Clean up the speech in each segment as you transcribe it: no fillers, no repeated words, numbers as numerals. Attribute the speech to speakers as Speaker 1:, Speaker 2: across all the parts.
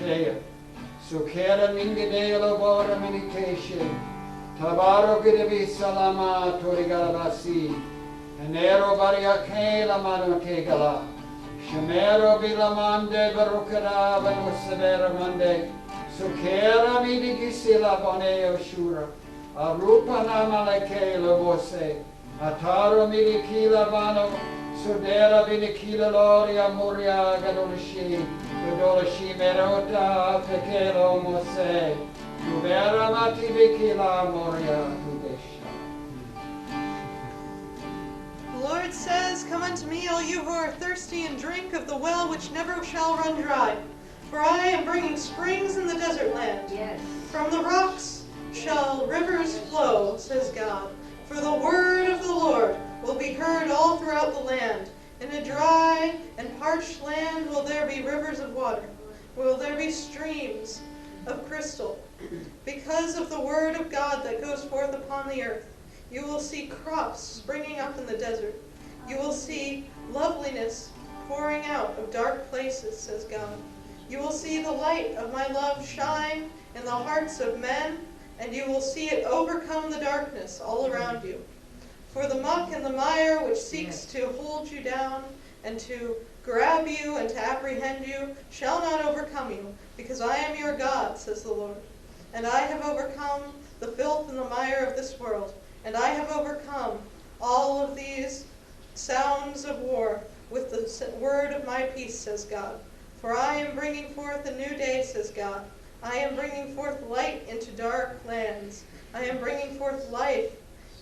Speaker 1: Isaiah. Sukera mingedelo bora meditation. Tabaro gidevi salama torigarabasi. Enero variakela manotegala. Shemero bilamande barukara vanusavera mande. Sukera midigisila bone oshura. Arupa namalekela vose. Ataro midikila vano. Sudera vinikila loria muria gadolashi. Gadolashi merota fekelo mose. Tuvera mati vikila moria tudesha.
Speaker 2: The Lord says, "Come unto me, all you who are thirsty, and drink of the well which never shall run dry. For I am bringing springs in the desert land.
Speaker 3: Yes.
Speaker 2: From the rocks shall rivers flow," says God. "For the word of the Lord will be heard all throughout the land. In a dry and parched land will there be rivers of water. Will there be streams of crystal. Because of the word of God that goes forth upon the earth, you will see crops springing up in the desert. You will see loveliness pouring out of dark places," says God. "You will see the light of my love shine in the hearts of men, and you will see it overcome the darkness all around you. For the muck and the mire which seeks to hold you down and to grab you and to apprehend you shall not overcome you, because I am your God," says the Lord. "And I have overcome the filth and the mire of this world, and I have overcome all of these sounds of war with the word of my peace," says God. "For I am bringing forth a new day," says God. "I am bringing forth light into dark lands. I am bringing forth life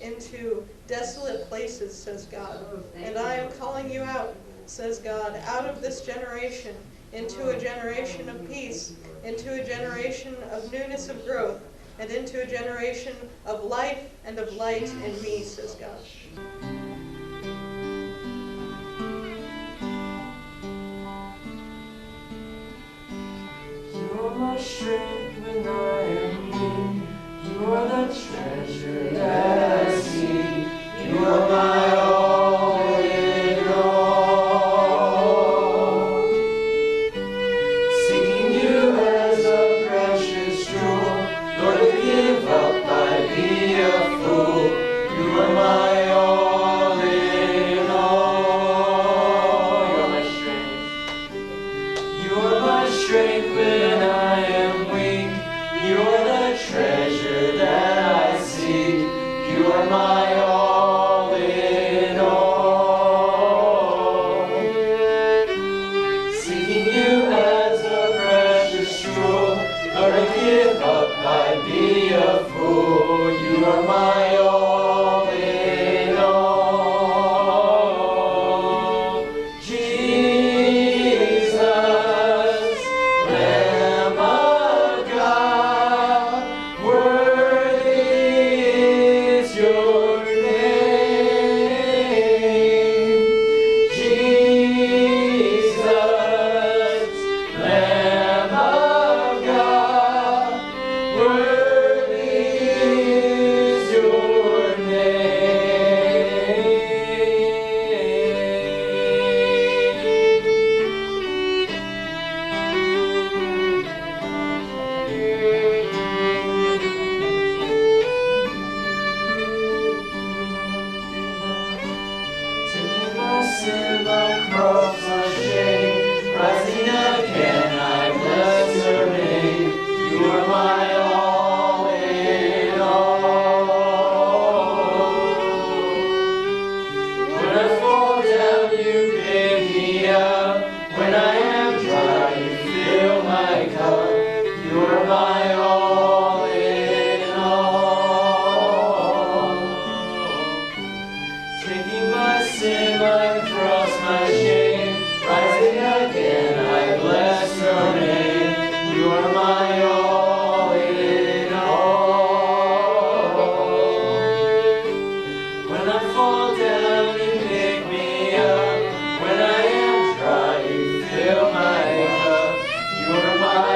Speaker 2: into desolate places," says God. "And I am calling you out," says God, "out of this generation into a generation of peace, into a generation of newness of growth, and into a generation of life and of light in me," says God.
Speaker 4: You are my strength when I am weak. You are the treasure that I see. You are my all in all. Seeking you as a precious jewel, Lord, to give up I'd be a fool. You are my all in all. You are my strength. You are my strength when I am weak. You are the treasure that I seek. You are my all in all. Seeking you as a precious jewel, Lord, I give up, I'd be a fool. You are my all in all. Jesus, Lamb of God, worthy is your name. Jesus, Lamb of God, worthy is your name. Taking my sin, my cross, my shame, rising again, I bless your name. You are my all in all. When I fall down, you pick me up. When I am dry, you fill my cup. You are my all in all. Taking my sin, my cross, my shame, rising again, I bless your name. You are my all in all. When I fall down, you pick me up. When I am dry, you fill my cup. You are my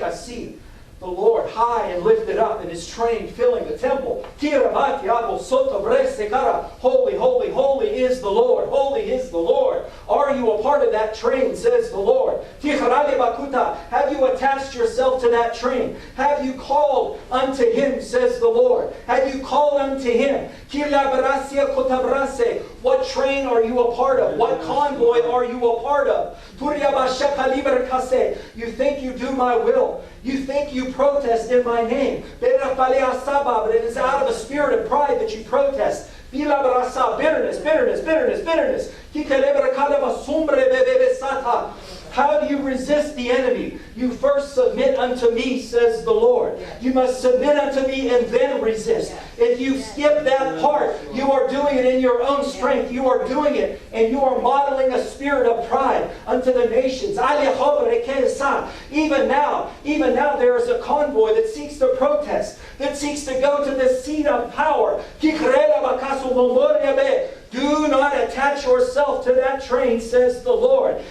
Speaker 3: I see. The Lord high and lifted up in his train filling the temple. Holy, holy, holy is the Lord. Holy is the Lord. Are you a part of that train, says the Lord? Have you attached yourself to that train? Have you called unto him, says the Lord? Have you called unto him? What train are you a part of? What convoy are you a part of? You think you do my will. You think you protest in my name. But it is out of a spirit of pride that you protest. Bitterness. How do you resist the enemy? You first submit unto me, says the Lord. You must submit unto me and then resist. If you skip that part, you are doing it in your own strength. You are doing it and you are modeling a spirit of pride unto the nations. Even now there is a convoy that seeks to protest, that seeks to go to the seat of power. Do not attach yourself to that train, says the Lord.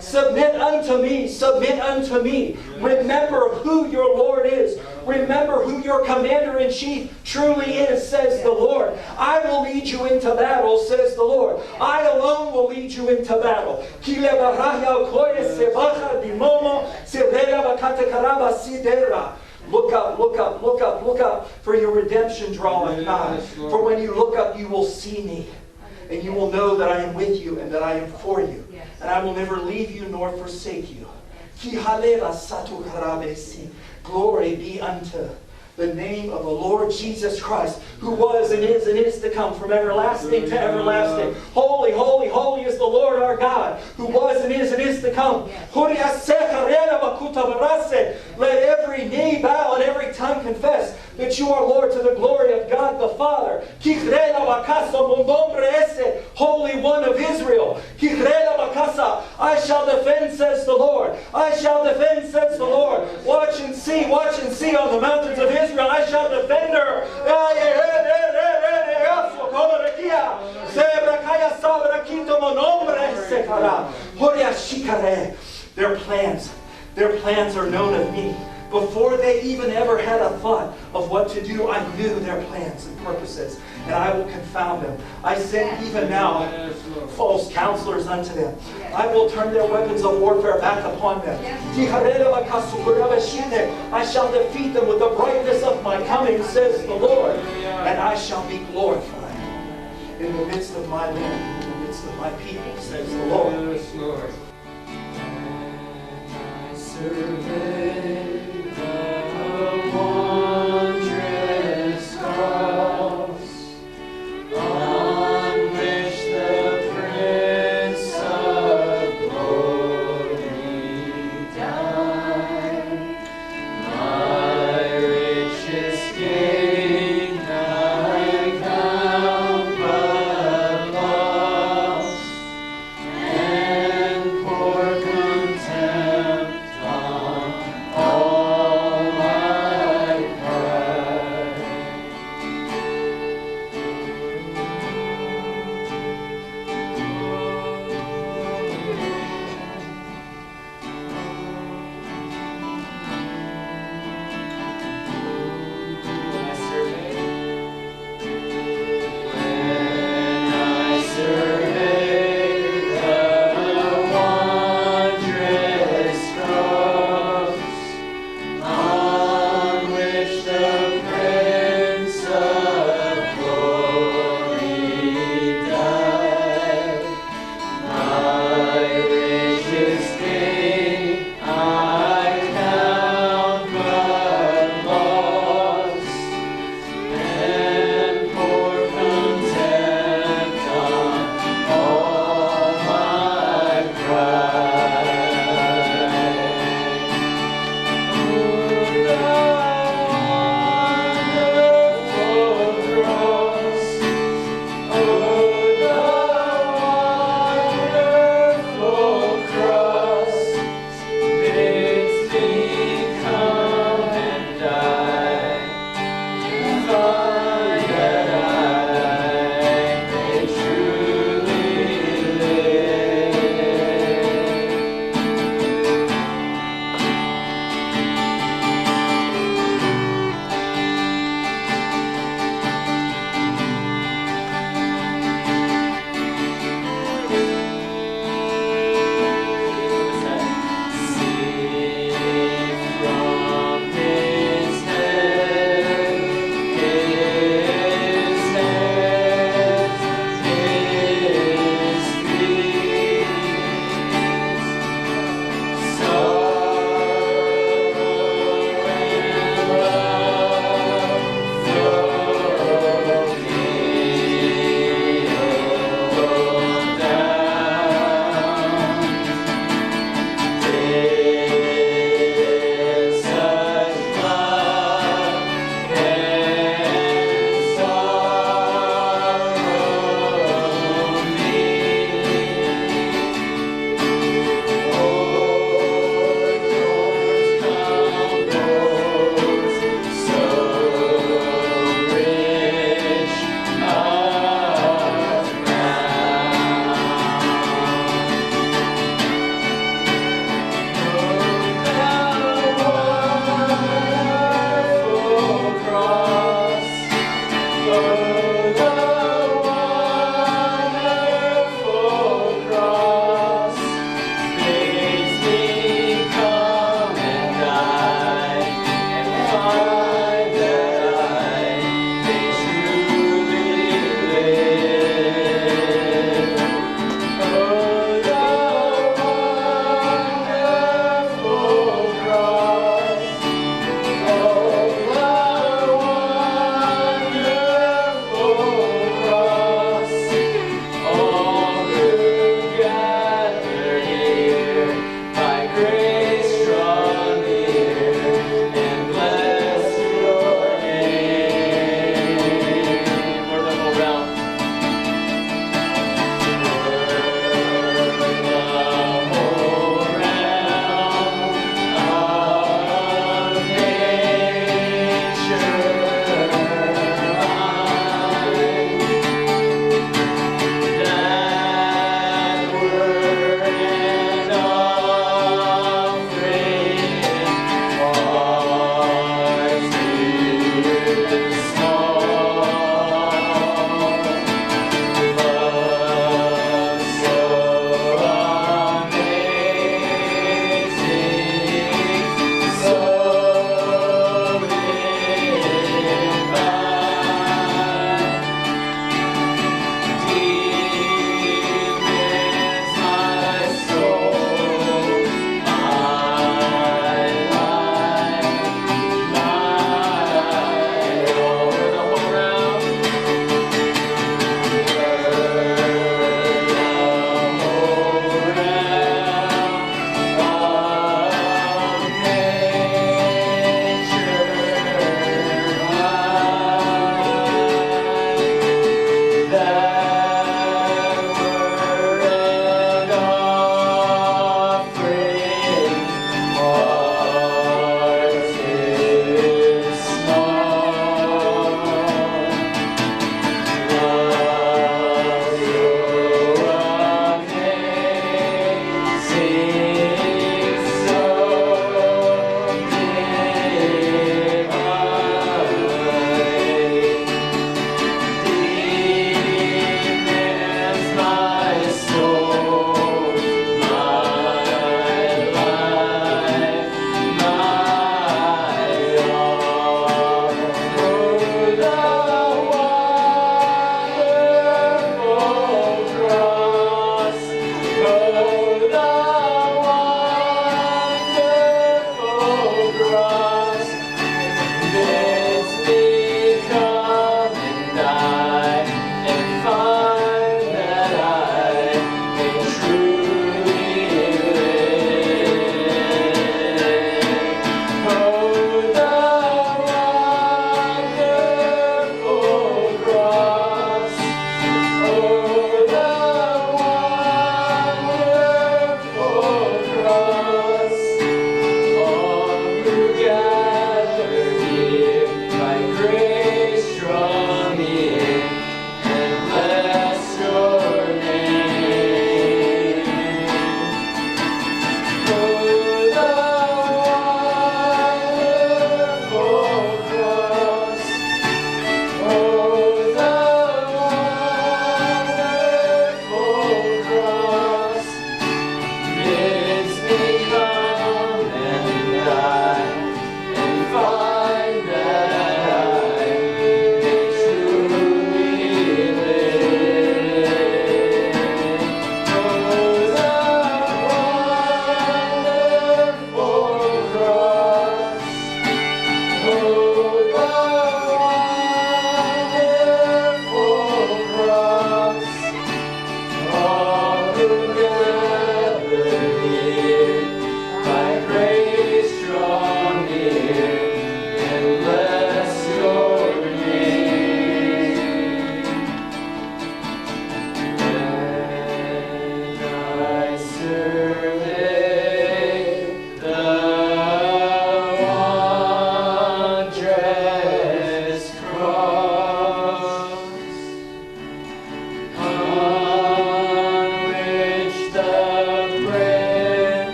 Speaker 3: Submit unto me, submit unto me. Remember who your Lord is. Remember who your commander-in-chief truly is, says the Lord. I will lead you into battle, says the Lord. I alone will lead you into battle. Look up, for your redemption draweth nigh. For when you look up, you will see me. And you will know that I am with you and that I am for you. And I will never leave you nor forsake you. Glory be unto the name of the Lord Jesus Christ, who was and is to come, from everlasting to everlasting. Holy, holy, holy is the Lord our God, who was and is to come. Let every knee bow and every tongue confess that you are Lord, to the glory of God the Father. Holy One of Israel. I shall defend, says the Lord. I shall defend, says the Lord. Watch and see on the mountains of Israel. I shall defend her. Their plans are known of me. Before they even ever had a thought of what to do, I knew their plans and purposes, and I will confound them. I send even now false counselors unto them. I will turn their weapons of warfare back upon them. I shall defeat them with the brightness of my coming, says the Lord, and I shall be glorified in the midst of my land, in the midst of my people, says the Lord.
Speaker 4: Survey the wondrous cross on which the Prince of Glory died. My richest gain I count but loss, and pour contempt on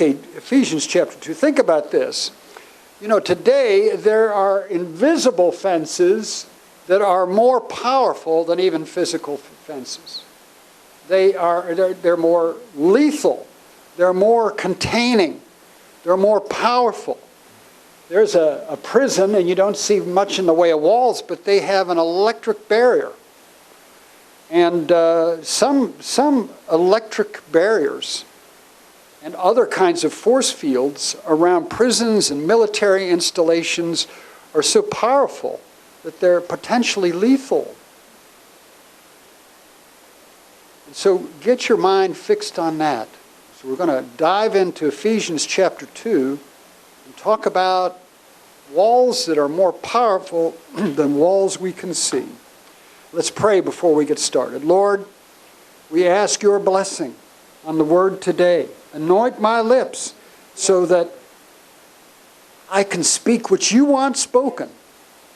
Speaker 1: Okay, Ephesians chapter 2. Think about this. You know, today there are invisible fences that are more powerful than even physical fences. They're more lethal. They're more containing. They're more powerful. There's a prison, and you don't see much in the way of walls, but they have an electric barrier. And some electric barriers and other kinds of force fields around prisons and military installations are so powerful that they're potentially lethal. And so get your mind fixed on that. So we're going to dive into Ephesians chapter 2 and talk about walls that are more powerful than walls we can see. Let's pray before we get started. Lord, we ask your blessing on the word today. Anoint my lips so that I can speak what you want spoken.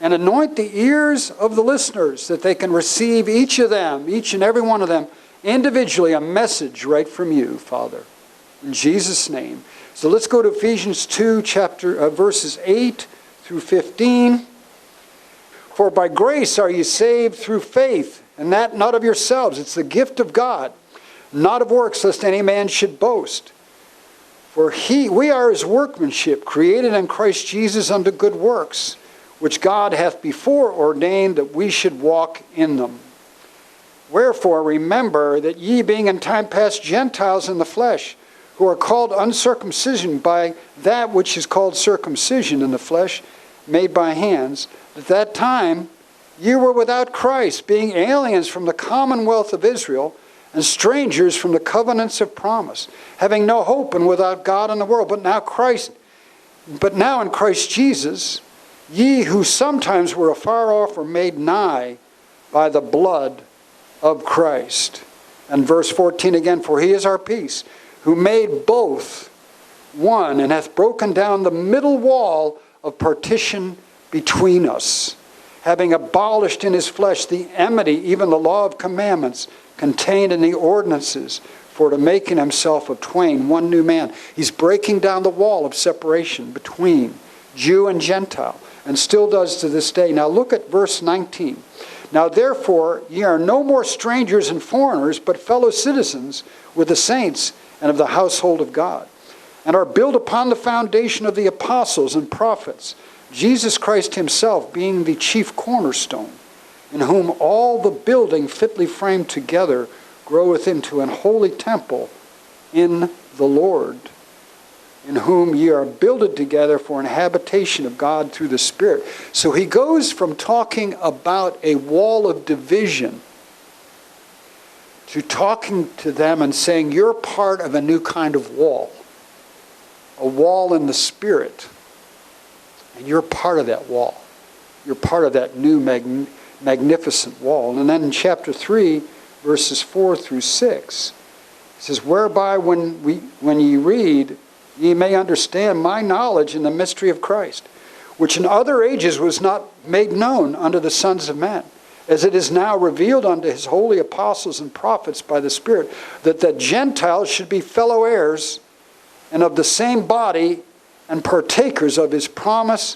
Speaker 1: And anoint the ears of the listeners that they can receive each and every one of them, individually, a message right from you, Father. In Jesus' name. So let's go to Ephesians 2, verses 8 through 15. For by grace are you saved through faith, and that not of yourselves. It's the gift of God, not of works, lest any man should boast. For we are his workmanship, created in Christ Jesus unto good works, which God hath before ordained that we should walk in them. Wherefore remember that ye, being in time past Gentiles in the flesh, who are called uncircumcision by that which is called circumcision in the flesh, made by hands, at that time ye were without Christ, being aliens from the commonwealth of Israel, and strangers from the covenants of promise, having no hope and without God in the world. But now in Christ Jesus, ye who sometimes were afar off are made nigh by the blood of Christ. And verse 14 again, for he is our peace, who made both one, and hath broken down the middle wall of partition between us, having abolished in his flesh the enmity, even the law of commandments contained in the ordinances, for to make in himself of twain one new man. He's breaking down the wall of separation between Jew and Gentile, and still does to this day. Now look at verse 19. Now therefore ye are no more strangers and foreigners, but fellow citizens with the saints and of the household of God, and are built upon the foundation of the apostles and prophets, Jesus Christ himself being the chief cornerstone, in whom all the building fitly framed together groweth into an holy temple in the Lord, in whom ye are builded together for an habitation of God through the Spirit. So he goes from talking about a wall of division to talking to them and saying, you're part of a new kind of wall, a wall in the Spirit. And you're part of that wall. You're part of that new magnificent wall. And then in chapter 3, verses 4 through 6, it says, whereby when ye read, ye may understand my knowledge in the mystery of Christ, which in other ages was not made known unto the sons of men, as it is now revealed unto his holy apostles and prophets by the Spirit, that the Gentiles should be fellow heirs and of the same body and partakers of his promise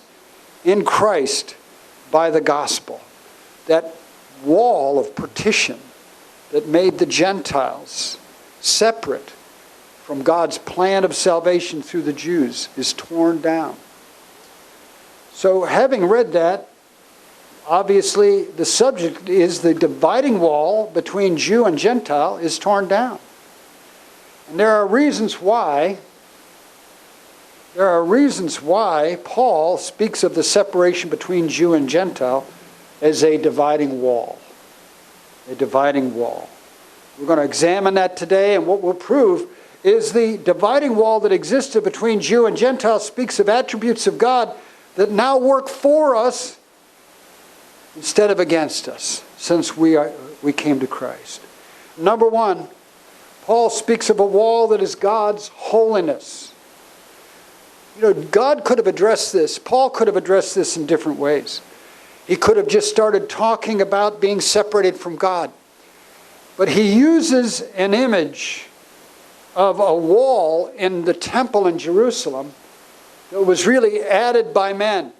Speaker 1: in Christ by the gospel. That wall of partition that made the Gentiles separate from God's plan of salvation through the Jews is torn down. So having read that, obviously the subject is the dividing wall between Jew and Gentile is torn down. And there are reasons why Paul speaks of the separation between Jew and Gentile as a dividing wall. A dividing wall. We're going to examine that today, and what we'll prove is the dividing wall that existed between Jew and Gentile speaks of attributes of God that now work for us instead of against us, since we came to Christ. Number one, Paul speaks of a wall that is God's holiness. You know, God could have addressed this. Paul could have addressed this in different ways. He could have just started talking about being separated from God. But he uses an image of a wall in the temple in Jerusalem that was really added by men.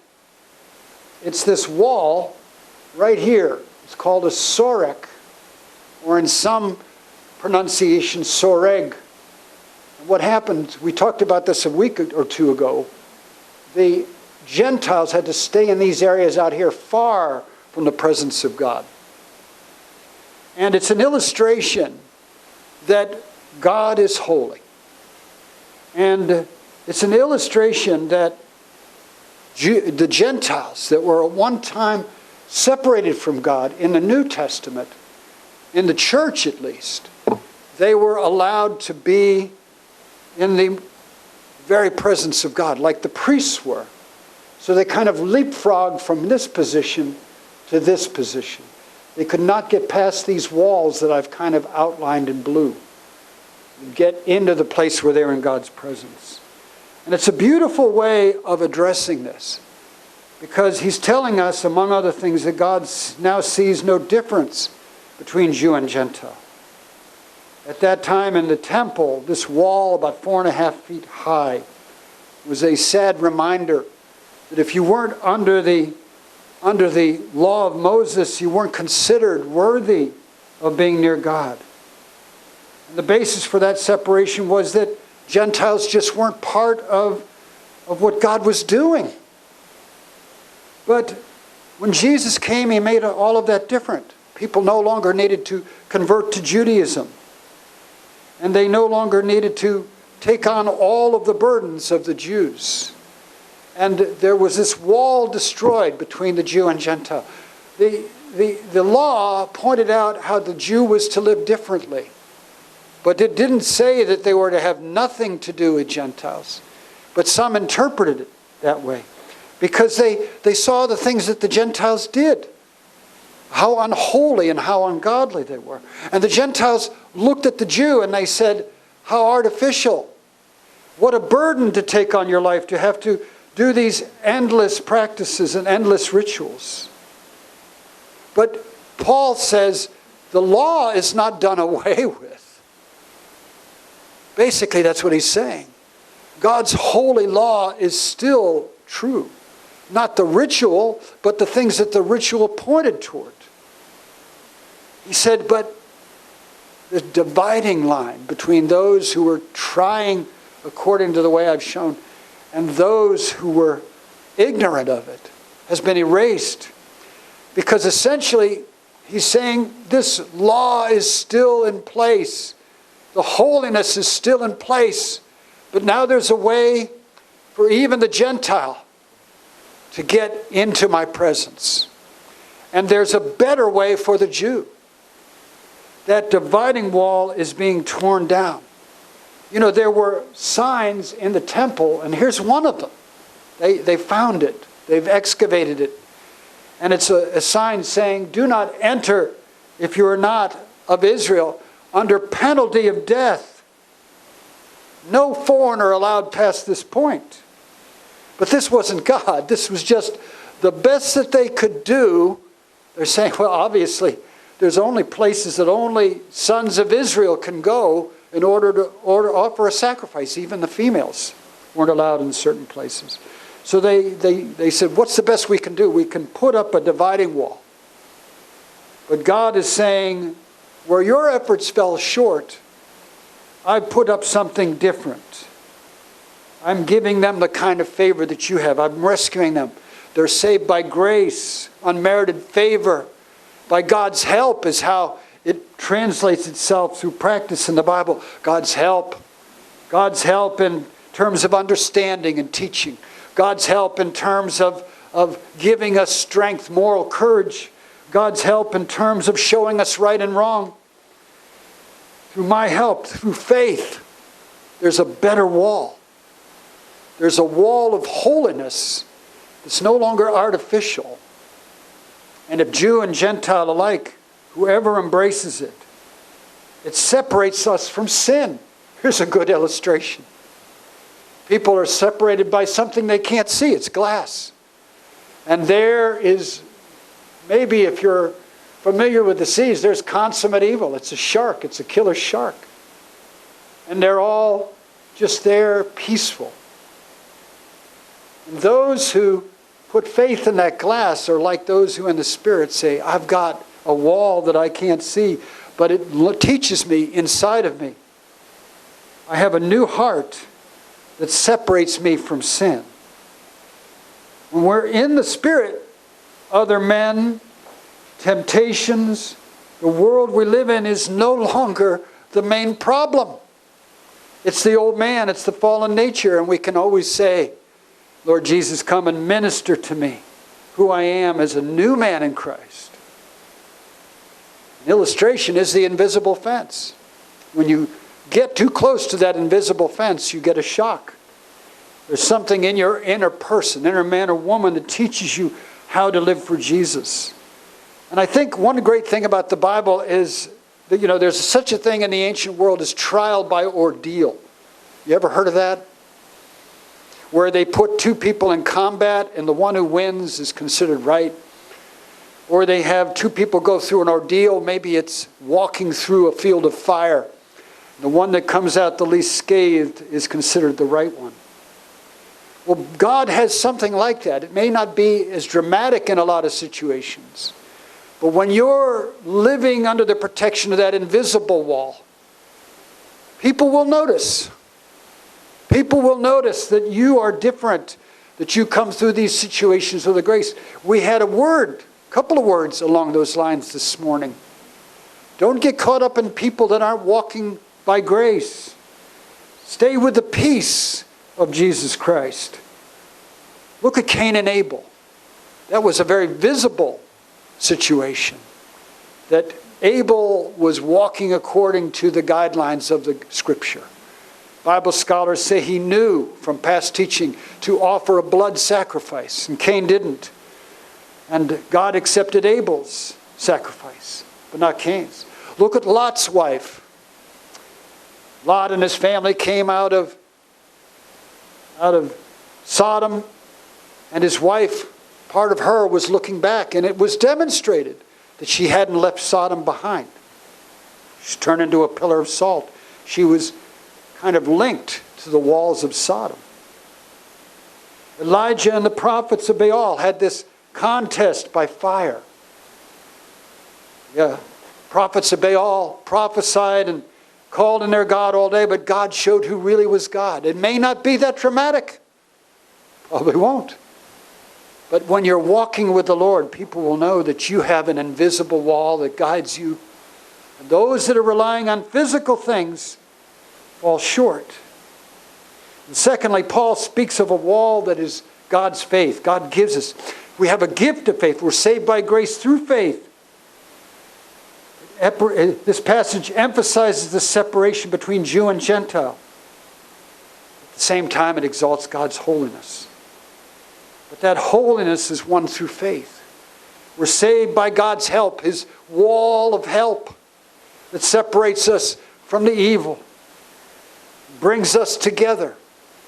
Speaker 1: It's this wall right here. It's called a sorek, or in some pronunciation, soreg. And what happened, we talked about this a week or two ago, the Gentiles had to stay in these areas out here far from the presence of God. And it's an illustration that God is holy. And it's an illustration that the Gentiles that were at one time separated from God in the New Testament, in the church at least, they were allowed to be in the very presence of God, like the priests were. So they kind of leapfrogged from this position to this position. They could not get past these walls that I've kind of outlined in blue, and get into the place where they're in God's presence. And it's a beautiful way of addressing this, because he's telling us, among other things, that God now sees no difference between Jew and Gentile. At that time in the temple, this wall about 4.5 feet high was a sad reminder that if you weren't under the law of Moses, you weren't considered worthy of being near God. And the basis for that separation was that Gentiles just weren't part of what God was doing. But when Jesus came, he made all of that different. People no longer needed to convert to Judaism. And they no longer needed to take on all of the burdens of the Jews. And there was this wall destroyed between the Jew and Gentile. The law pointed out how the Jew was to live differently. But it didn't say that they were to have nothing to do with Gentiles. But some interpreted it that way, because they saw the things that the Gentiles did, how unholy and how ungodly they were. And the Gentiles looked at the Jew and they said, how artificial. What a burden to take on your life, to have to do these endless practices and endless rituals. But Paul says the law is not done away with. Basically, that's what he's saying. God's holy law is still true. Not the ritual, but the things that the ritual pointed toward. He said, but the dividing line between those who were trying according to the way I've shown and those who were ignorant of it has been erased. Because essentially, he's saying this law is still in place. The holiness is still in place. But now there's a way for even the Gentile to get into my presence. And there's a better way for the Jew. That dividing wall is being torn down. You know, there were signs in the temple, and here's one of them. They found it. They've excavated it. And it's a sign saying, do not enter, if you are not of Israel, under penalty of death. No foreigner allowed past this point. But this wasn't God. This was just the best that they could do. They're saying, well, obviously, there's only places that only sons of Israel can go in order to offer a sacrifice. Even the females weren't allowed in certain places. So they said, what's the best we can do? We can put up a dividing wall. But God is saying, where your efforts fell short, I put up something different. I'm giving them the kind of favor that you have. I'm rescuing them. They're saved by grace, unmerited favor. By God's help is how it translates itself through practice in the Bible. God's help. God's help in terms of understanding and teaching. God's help in terms of giving us strength, moral courage. God's help in terms of showing us right and wrong. Through my help, through faith, there's a better wall. There's a wall of holiness that's no longer artificial. And if Jew and Gentile alike, whoever embraces it, it separates us from sin. Here's a good illustration. People are separated by something they can't see. It's glass. And there is, maybe if you're familiar with the seas, there's consummate evil. It's a shark. It's a killer shark. And they're all just there, peaceful. And those who put faith in that glass are like those who in the Spirit say, I've got a wall that I can't see, but it teaches me inside of me. I have a new heart that separates me from sin. When we're in the Spirit, other men, temptations, the world we live in is no longer the main problem. It's the old man, it's the fallen nature, and we can always say, Lord Jesus, come and minister to me who I am as a new man in Christ. An illustration is the invisible fence. When you get too close to that invisible fence, you get a shock. There's something in your inner person, inner man or woman, that teaches you how to live for Jesus. And I think one great thing about the Bible is that, there's such a thing in the ancient world as trial by ordeal. You ever heard of that? Where they put two people in combat and the one who wins is considered right. Or they have two people go through an ordeal. Maybe it's walking through a field of fire. The one that comes out the least scathed is considered the right one. Well, God has something like that. It may not be as dramatic in a lot of situations. But when you're living under the protection of that invisible wall, people will notice. People will notice that you are different, that you come through these situations with a grace. We had a couple of words along those lines this morning. Don't get caught up in people that aren't walking by grace. Stay with the peace of Jesus Christ. Look at Cain and Abel. That was a very visible situation. That Abel was walking according to the guidelines of the Scripture. Bible scholars say he knew from past teaching to offer a blood sacrifice, and Cain didn't. And God accepted Abel's sacrifice, but not Cain's. Look at Lot's wife. Lot and his family came out of Sodom, and his wife, part of her was looking back, and it was demonstrated that she hadn't left Sodom behind. She's turned into a pillar of salt. She was kind of linked to the walls of Sodom. Elijah and the prophets of Baal had this contest by fire. Prophets of Baal prophesied and called in their God all day, but God showed who really was God. It may not be that dramatic. Probably won't. But when you're walking with the Lord, people will know that you have an invisible wall that guides you. And those that are relying on physical things fall short. And secondly, Paul speaks of a wall that is God's faith. God gives us. We have a gift of faith. We're saved by grace through faith. This passage emphasizes the separation between Jew and Gentile. At the same time, it exalts God's holiness. But that holiness is won through faith. We're saved by God's help, His wall of help that separates us from the evil, brings us together.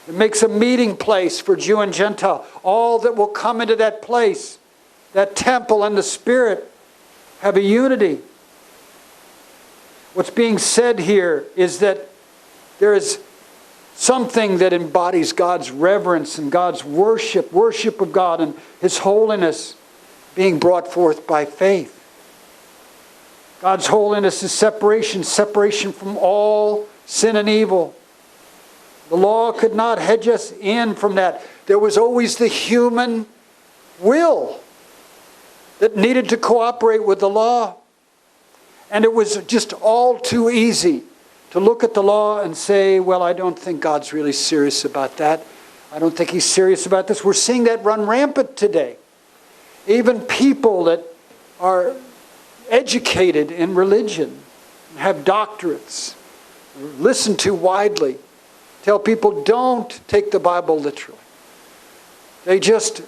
Speaker 1: It makes a meeting place for Jew and Gentile. All that will come into that place, that temple and the Spirit, have a unity. What's being said here is that there is something that embodies God's reverence and God's worship of God and His holiness being brought forth by faith. God's holiness is separation from all sin and evil. The law could not hedge us in from that. There was always the human will that needed to cooperate with the law. And it was just all too easy to look at the law and say, well, I don't think God's really serious about that. I don't think He's serious about this. We're seeing that run rampant today. Even people that are educated in religion, have doctorates, listened to widely, tell people don't take the Bible literally. They just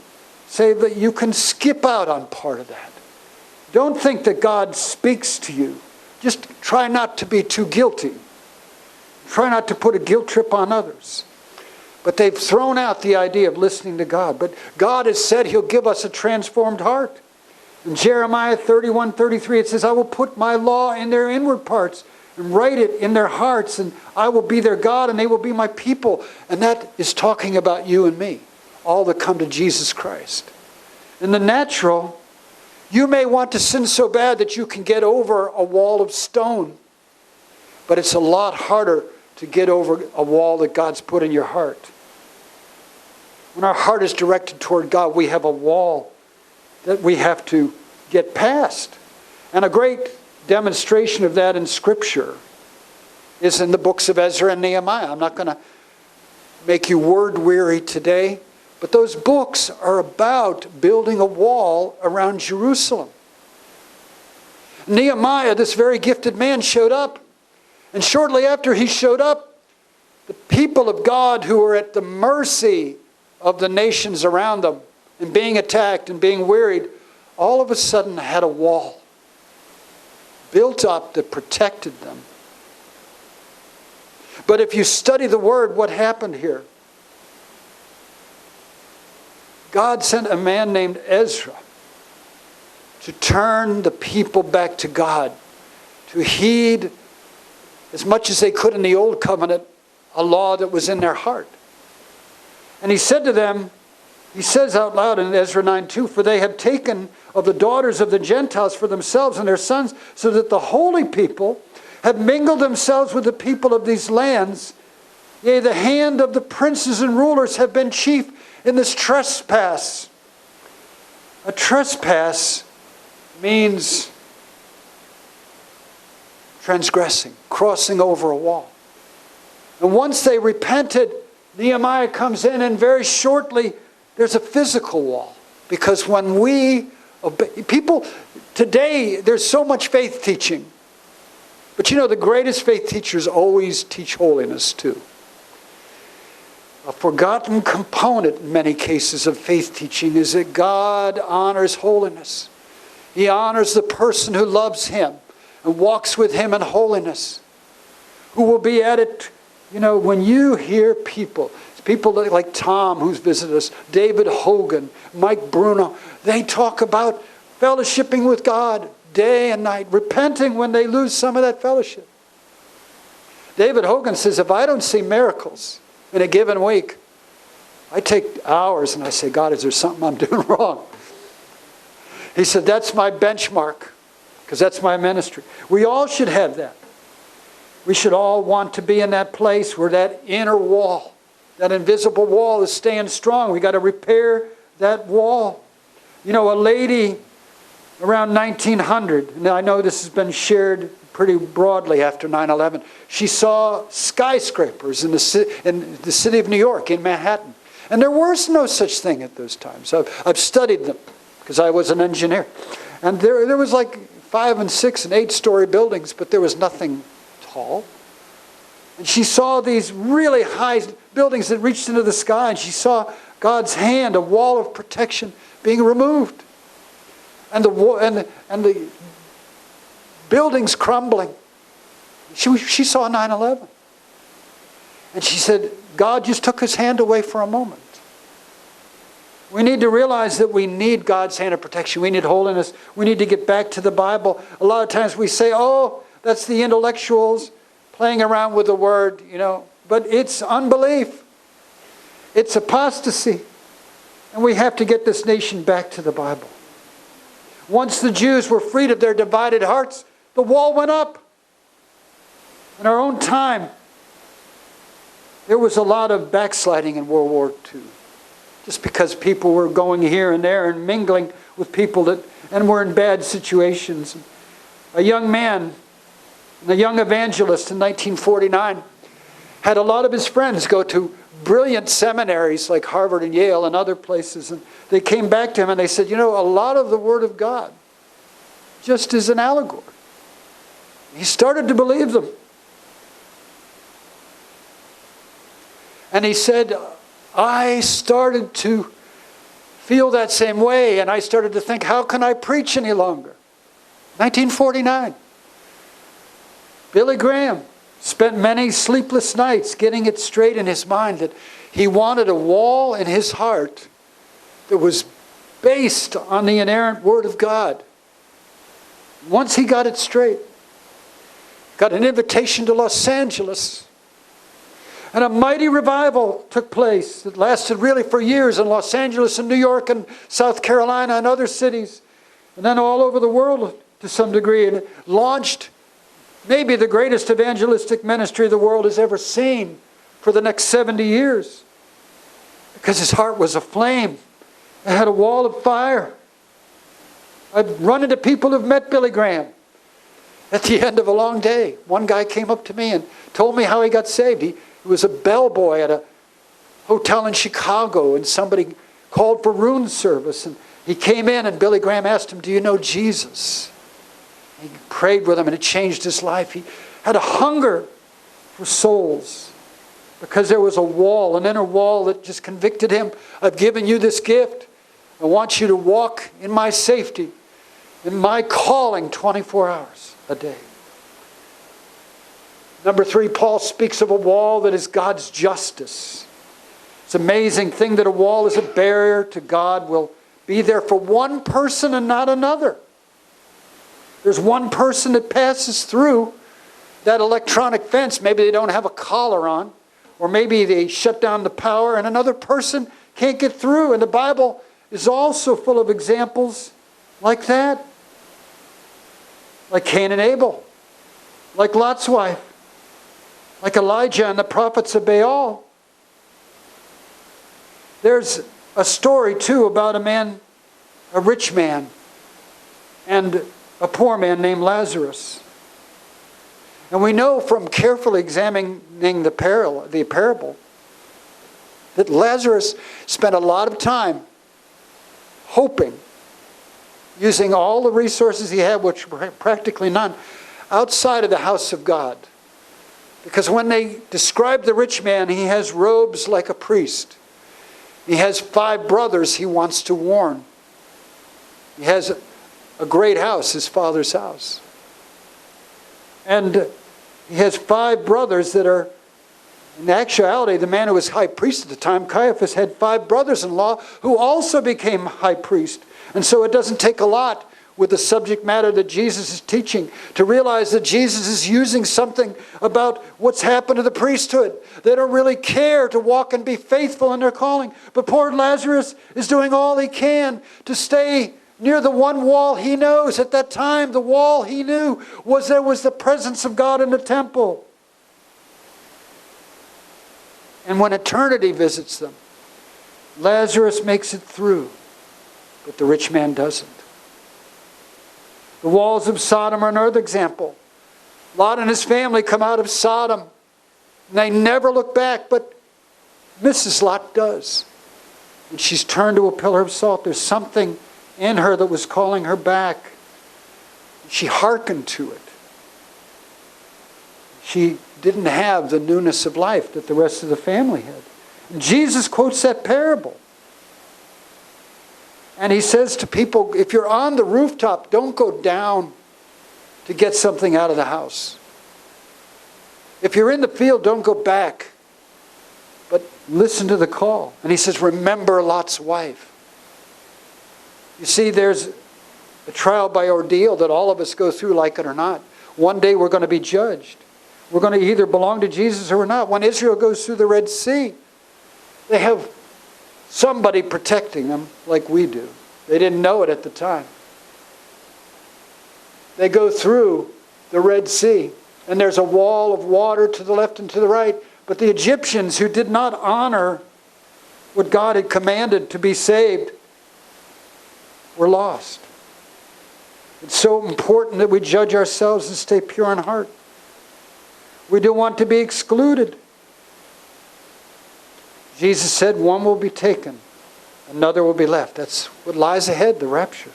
Speaker 1: say that you can skip out on part of that. Don't think that God speaks to you. Just try not to be too guilty. Try not to put a guilt trip on others. But they've thrown out the idea of listening to God. But God has said He'll give us a transformed heart. In Jeremiah 31:33 it says, I will put my law in their inward parts and write it in their hearts, and I will be their God and they will be my people. And that is talking about you and me, all that come to Jesus Christ. In the natural, you may want to sin so bad that you can get over a wall of stone, but it's a lot harder to get over a wall that God's put in your heart. When our heart is directed toward God, we have a wall that we have to get past. And a great demonstration of that in Scripture is in the books of Ezra and Nehemiah. I'm not going to make you word weary today, but those books are about building a wall around Jerusalem. Nehemiah, this very gifted man, showed up. And shortly after he showed up, the people of God who were at the mercy of the nations around them and being attacked and being wearied, all of a sudden had a wall built up that protected them. But if you study the Word, what happened here? God sent a man named Ezra to turn the people back to God, to heed as much as they could in the Old Covenant a law that was in their heart. And he said to them, he says out loud in Ezra 9:2, "For they have taken of the daughters of the Gentiles for themselves and their sons, so that the holy people have mingled themselves with the people of these lands. Yea, the hand of the princes and rulers have been chief in this trespass." A trespass means transgressing, crossing over a wall. And once they repented, Nehemiah comes in, and very shortly there's a physical wall. Because when we obey, people today, there's so much faith teaching. But you know, the greatest faith teachers always teach holiness too. A forgotten component in many cases of faith teaching is that God honors holiness. He honors the person who loves Him and walks with Him in holiness, who will be at it. You know, when you hear people like Tom, who's visited us, David Hogan, Mike Bruno, they talk about fellowshipping with God day and night, repenting when they lose some of that fellowship. David Hogan says, if I don't see miracles in a given week, I take hours and I say, God, is there something I'm doing wrong? He said, that's my benchmark, because that's my ministry. We all should have that. We should all want to be in that place where that inner wall, that invisible wall, is staying strong. We got to repair that wall. You know, a lady around 1900, and I know this has been shared pretty broadly after 9/11, she saw skyscrapers in the city of New York, in Manhattan. And there was no such thing at those times. I've studied them because I was an engineer. And there was like 5 and 6 and 8-story buildings, but there was nothing tall. And she saw these really high buildings that reached into the sky, and she saw God's hand, a wall of protection, being removed. And the buildings crumbling. She saw 9/11. And she said, God just took His hand away for a moment. We need to realize that we need God's hand of protection. We need holiness. We need to get back to the Bible. A lot of times we say, oh, that's the intellectuals playing around with the Word, you know. But it's unbelief. It's apostasy. And we have to get this nation back to the Bible. Once the Jews were freed of their divided hearts, the wall went up. In our own time, there was a lot of backsliding in World War II. Just because people were going here and there and mingling with people and were in bad situations. A young man, a young evangelist in 1949, had a lot of his friends go to brilliant seminaries like Harvard and Yale and other places. And they came back to him and they said, you know, a lot of the Word of God just is an allegory. He started to believe them. And he said, I started to feel that same way, and I started to think, how can I preach any longer? 1949. Billy Graham spent many sleepless nights getting it straight in his mind that he wanted a wall in his heart that was based on the inerrant Word of God. Once he got it straight, got an invitation to Los Angeles. And a mighty revival took place that lasted really for years in Los Angeles and New York and South Carolina and other cities. And then all over the world to some degree. And it launched maybe the greatest evangelistic ministry the world has ever seen for the next 70 years. Because his heart was aflame. It had a wall of fire. I've run into people who've met Billy Graham at the end of a long day. One guy came up to me and told me how he got saved. He was a bellboy at a hotel in Chicago, and somebody called for room service. And he came in, and Billy Graham asked him, "Do you know Jesus?" He prayed with him, and it changed his life. He had a hunger for souls because there was a wall, an inner wall that just convicted him. I've given you this gift. I want you to walk in my safety, in my calling 24 hours a day. Number 3, Paul speaks of a wall that is God's justice. It's an amazing thing that a wall is a barrier to God, will be there for one person and not another. There's one person that passes through that electronic fence. Maybe they don't have a collar on, or maybe they shut down the power, and another person can't get through. And the Bible is also full of examples like that. Like Cain and Abel, like Lot's wife, like Elijah and the prophets of Baal. There's a story too about a man, a rich man, and a poor man named Lazarus. And we know from carefully examining the parable that Lazarus spent a lot of time hoping, using all the resources he had, which were practically none, outside of the house of God. Because when they describe the rich man, he has robes like a priest. He has 5 brothers he wants to warn. He has a great house, his father's house. And he has 5 brothers that are, in actuality, the man who was high priest at the time, Caiaphas, had 5 brothers-in-law who also became high priest. And so it doesn't take a lot with the subject matter that Jesus is teaching to realize that Jesus is using something about what's happened to the priesthood. They don't really care to walk and be faithful in their calling. But poor Lazarus is doing all he can to stay near the one wall he knows. At that time, the wall he knew was there was the presence of God in the temple. And when eternity visits them, Lazarus makes it through, but the rich man doesn't. The walls of Sodom are another example. Lot and his family come out of Sodom, and they never look back, but Mrs. Lot does. And she's turned to a pillar of salt. There's something in her that was calling her back. She hearkened to it. She didn't have the newness of life that the rest of the family had. And Jesus quotes that parable. And he says to people, if you're on the rooftop, don't go down to get something out of the house. If you're in the field, don't go back, but listen to the call. And he says, remember Lot's wife. You see, there's a trial by ordeal that all of us go through, like it or not. One day we're going to be judged. We're going to either belong to Jesus or we're not. When Israel goes through the Red Sea, they have somebody protecting them like we do. They didn't know it at the time. They go through the Red Sea, and there's a wall of water to the left and to the right. But the Egyptians, who did not honor what God had commanded to be saved, were lost. It's so important that we judge ourselves and stay pure in heart. We don't want to be excluded. Jesus said one will be taken, another will be left. That's what lies ahead, the rapture.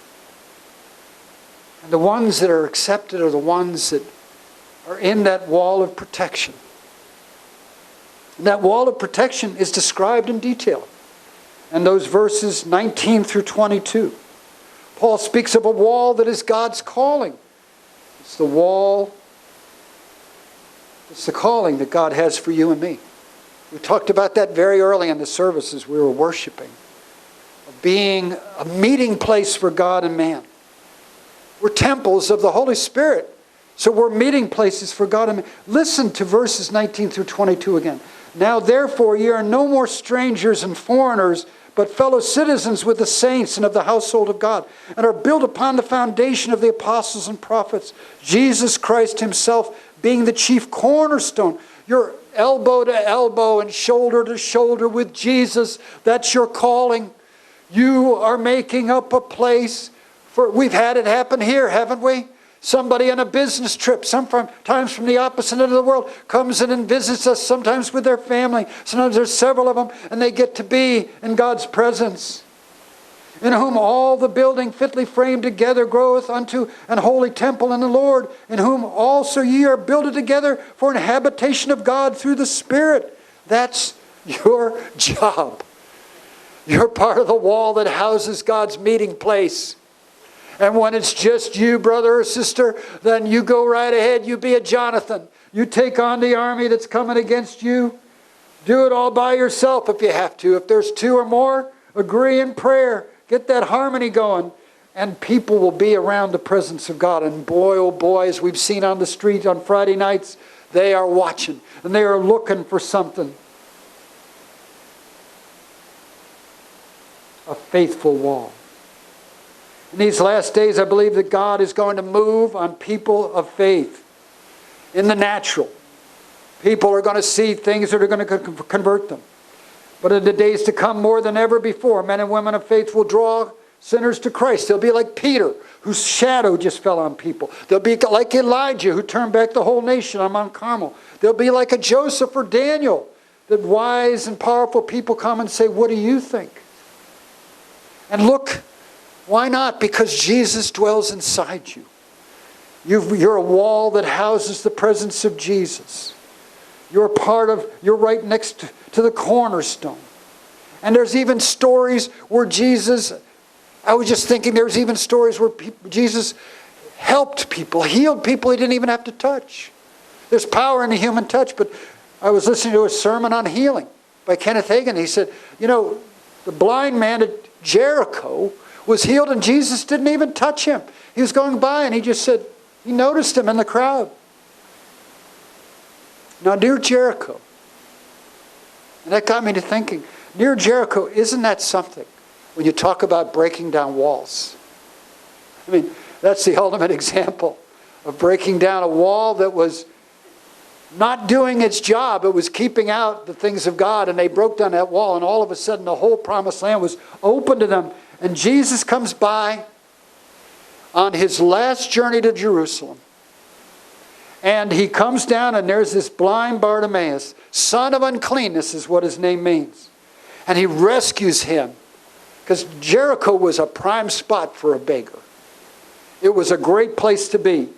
Speaker 1: And the ones that are accepted are the ones that are in that wall of protection. And that wall of protection is described in detail in those verses 19 through 22. Paul speaks of a wall that is God's calling. It's the wall, it's the calling that God has for you and me. We talked about that very early in the services we were worshiping. Of being a meeting place for God and man. We're temples of the Holy Spirit. So we're meeting places for God. Listen to verses 19 through 22 again. Now therefore ye are no more strangers and foreigners, but fellow citizens with the saints and of the household of God, and are built upon the foundation of the apostles and prophets, Jesus Christ himself being the chief cornerstone. You're elbow to elbow and shoulder to shoulder with Jesus. That's your calling. You are making up a place for, we've had it happen here, haven't we? Somebody on a business trip, sometimes from the opposite end of the world, comes in and visits us, sometimes with their family. Sometimes there's several of them, and they get to be in God's presence. In whom all the building fitly framed together groweth unto an holy temple in the Lord, in whom also ye are builded together for an habitation of God through the Spirit. That's your job. You're part of the wall that houses God's meeting place. And when it's just you, brother or sister, then you go right ahead. You be a Jonathan. You take on the army that's coming against you. Do it all by yourself if you have to. If there's two or more, agree in prayer. Get that harmony going. And people will be around the presence of God. And boy, oh boy, as we've seen on the street on Friday nights, they are watching. And they are looking for something. A faithful wall. In these last days, I believe that God is going to move on people of faith. In the natural. People are going to see things that are going to convert them. But in the days to come, more than ever before, men and women of faith will draw sinners to Christ. They'll be like Peter, whose shadow just fell on people. They'll be like Elijah, who turned back the whole nation on Mount Carmel. They'll be like a Joseph or Daniel, that wise and powerful people come and say, what do you think? And look, why not? Because Jesus dwells inside you. You're a wall that houses the presence of Jesus. You're right next to the cornerstone. And there's even stories where Jesus, I was just thinking there's even stories where Jesus helped people, healed people he didn't even have to touch. There's power in the human touch, but I was listening to a sermon on healing by Kenneth Hagin. He said, the blind man at Jericho was healed and Jesus didn't even touch him. He was going by and he just said, he noticed him in the crowd. Now, near Jericho, and that got me to thinking, near Jericho, isn't that something when you talk about breaking down walls? I mean, that's the ultimate example of breaking down a wall that was not doing its job. It was keeping out the things of God, and they broke down that wall, and all of a sudden the whole promised land was open to them. And Jesus comes by on his last journey to Jerusalem. And he comes down and there's this blind Bartimaeus, son of uncleanness is what his name means. And he rescues him. Because Jericho was a prime spot for a beggar. It was a great place to be.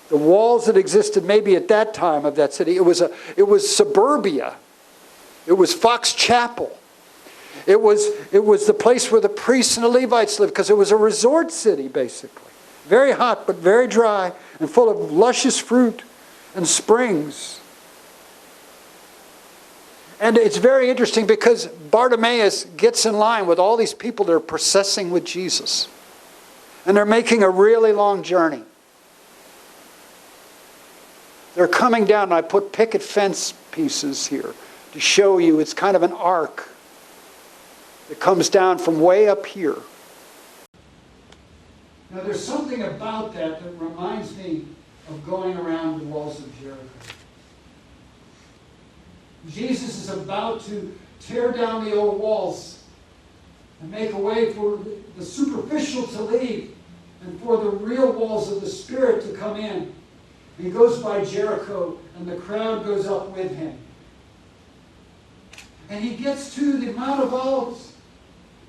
Speaker 1: The walls that existed maybe at that time of that city, it was suburbia. It was Fox Chapel. It was the place where the priests and the Levites lived, because it was a resort city, basically. Very hot, but very dry, and full of luscious fruit and springs. And it's very interesting because Bartimaeus gets in line with all these people that are processing with Jesus. And they're making a really long journey. They're coming down, and I put picket fence pieces here to show you it's kind of an arc that comes down from way up here. Now there's something about that reminds me of going around the walls of Jericho. Jesus is about to tear down the old walls and make a way for the superficial to leave and for the real walls of the Spirit to come in. He goes by Jericho and the crowd goes up with him. And he gets to the Mount of Olives.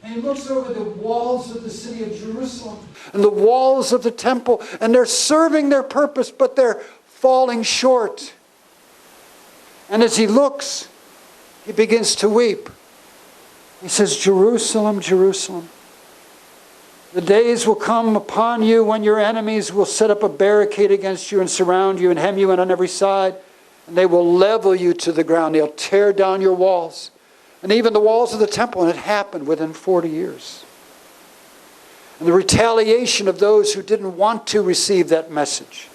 Speaker 1: And he looks over the walls of the city of Jerusalem and the walls of the temple, and they're serving their purpose, but they're falling short. And as he looks, he begins to weep. He says, Jerusalem, Jerusalem, the days will come upon you when your enemies will set up a barricade against you and surround you and hem you in on every side, and they will level you to the ground. They'll tear down your walls. And even the walls of the temple, and it happened within 40 years. And the retaliation of those who didn't want to receive that message.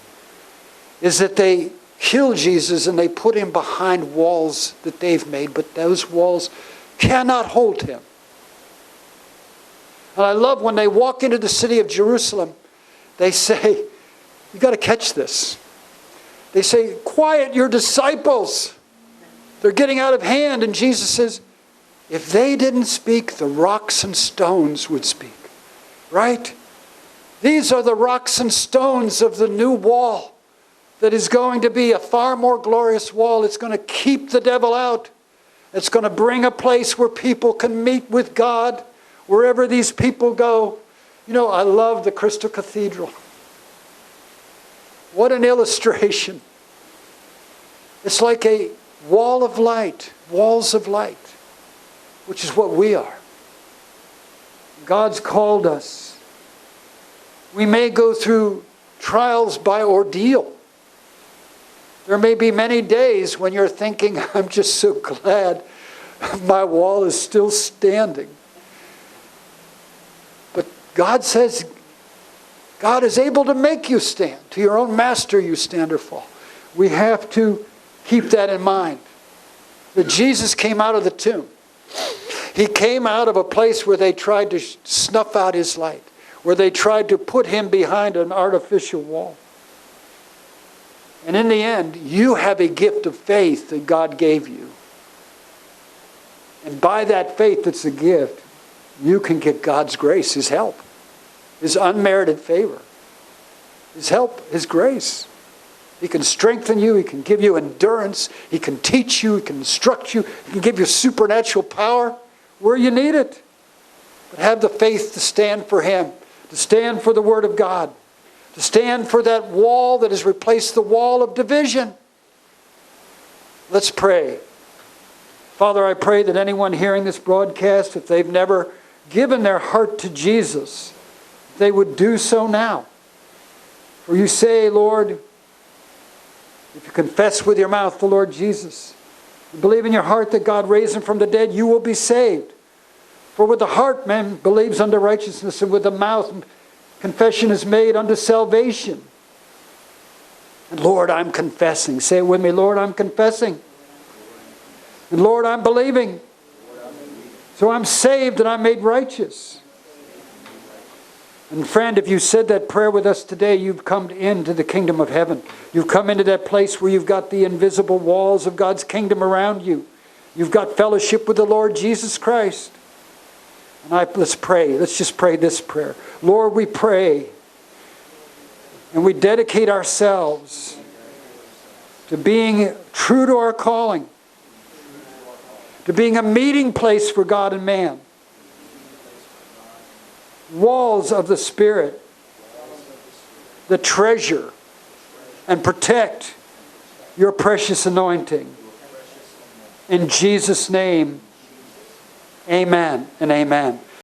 Speaker 1: is that they kill Jesus and they put him behind walls that they've made, but those walls cannot hold him. And I love when they walk into the city of Jerusalem, they say, you got to catch this. They say, quiet your disciples. They're getting out of hand. And Jesus says, if they didn't speak, the rocks and stones would speak. Right? These are the rocks and stones of the new wall that is going to be a far more glorious wall. It's going to keep the devil out. It's going to bring a place where people can meet with God wherever these people go. You know, I love the Crystal Cathedral. What an illustration. It's like a wall of light, walls of light, which is what we are. God's called us. We may go through trials by ordeal. There may be many days when you're thinking, I'm just so glad my wall is still standing. But God says, God is able to make you stand. To your own master you stand or fall. We have to keep that in mind. That Jesus came out of the tomb. He came out of a place where they tried to snuff out his light, where they tried to put him behind an artificial wall. And in the end, you have a gift of faith that God gave you. And by that faith that's a gift, you can get God's grace, his help, his unmerited favor, his help, his grace. He can strengthen you. He can give you endurance. He can teach you. He can instruct you. He can give you supernatural power where you need it. But have the faith to stand for him, to stand for the Word of God, to stand for that wall that has replaced the wall of division. Let's pray. Father, I pray that anyone hearing this broadcast, if they've never given their heart to Jesus, they would do so now. For you say, Lord, if you confess with your mouth the Lord Jesus, and believe in your heart that God raised him from the dead, you will be saved. For with the heart man believes unto righteousness, and with the mouth confession is made unto salvation. And Lord, I'm confessing. Say it with me, Lord, I'm confessing. And Lord, I'm believing. So I'm saved and I'm made righteous. And friend, if you said that prayer with us today, you've come into the kingdom of heaven. You've come into that place where you've got the invisible walls of God's kingdom around you. You've got fellowship with the Lord Jesus Christ. And let's pray. Let's just pray this prayer. Lord, we pray and we dedicate ourselves to being true to our calling, to being a meeting place for God and man. Walls of the Spirit that treasure and protect your precious anointing. In Jesus' name, amen and amen.